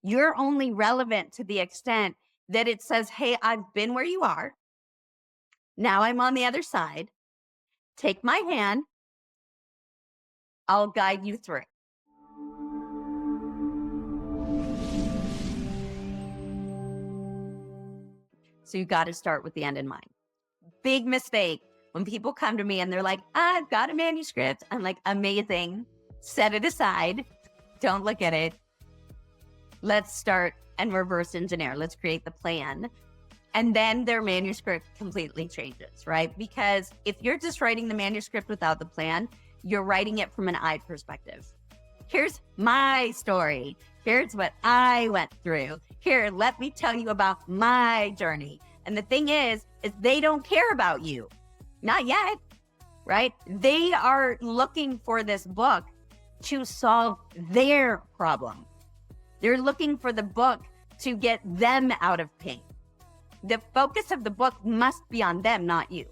You're only relevant to the extent that it says, hey, I've been where you are. Now I'm on the other side. Take my hand. I'll guide you through. So you got to start with the end in mind. Big mistake when people come to me and they're like, I've got a manuscript. I'm like, amazing. Set it aside. Don't look at it. Let's start and reverse engineer. Let's create the plan. And then their manuscript completely changes, right? Because if you're just writing the manuscript without the plan, you're writing it from an I perspective. Here's my story. Here's what I went through. Here, let me tell you about my journey. And the thing is they don't care about you. Not yet, right? They are looking for this book to solve their problem. They're looking for the book to get them out of pain. The focus of the book must be on them, not you.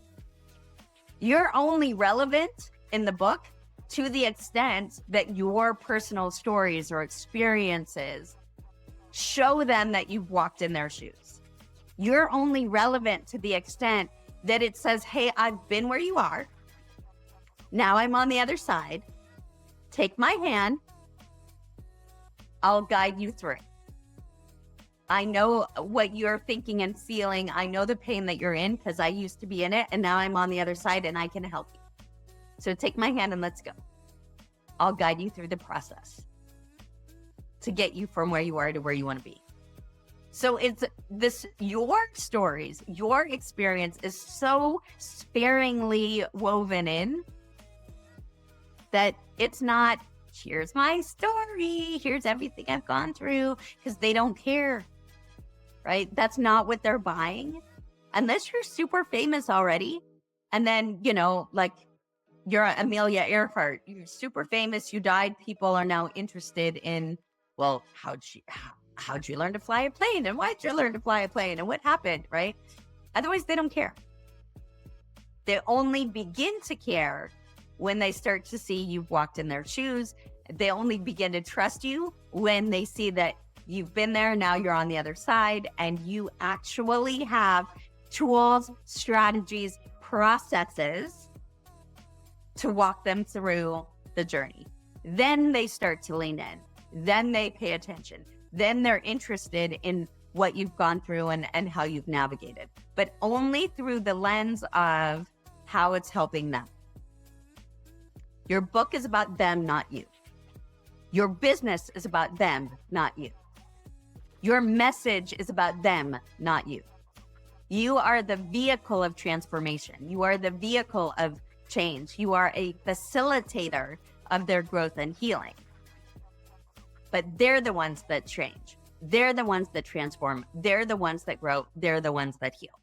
You're only relevant in the book to the extent that your personal stories or experiences show them that you've walked in their shoes. You're only relevant to the extent that it says, hey, I've been where you are. Now I'm on the other side. Take my hand. I'll guide you through. I know what you're thinking and feeling. I know the pain that you're in because I used to be in it and now I'm on the other side and I can help you. So take my hand and let's go. I'll guide you through the process to get you from where you are to where you want to be. So it's this, your stories, your experience is so sparingly woven in that it's not, here's my story, here's everything I've gone through, because they don't care, right? That's not what they're buying. Unless you're super famous already. And then, like you're Amelia Earhart, you're super famous, you died, people are now interested in, well, how'd you learn to fly a plane? And why'd you learn to fly a plane? And what happened, right? Otherwise, they don't care. They only begin to care when they start to see you've walked in their shoes. They only begin to trust you when they see that you've been there, now you're on the other side, and you actually have tools, strategies, processes to walk them through the journey. Then they start to lean in. Then they pay attention. Then they're interested in what you've gone through and how you've navigated, but only through the lens of how it's helping them. Your book is about them, not you. Your business is about them, not you. Your message is about them, not you. You are the vehicle of transformation. You are the vehicle of change. You are a facilitator of their growth and healing. But they're the ones that change. They're the ones that transform. They're the ones that grow. They're the ones that heal.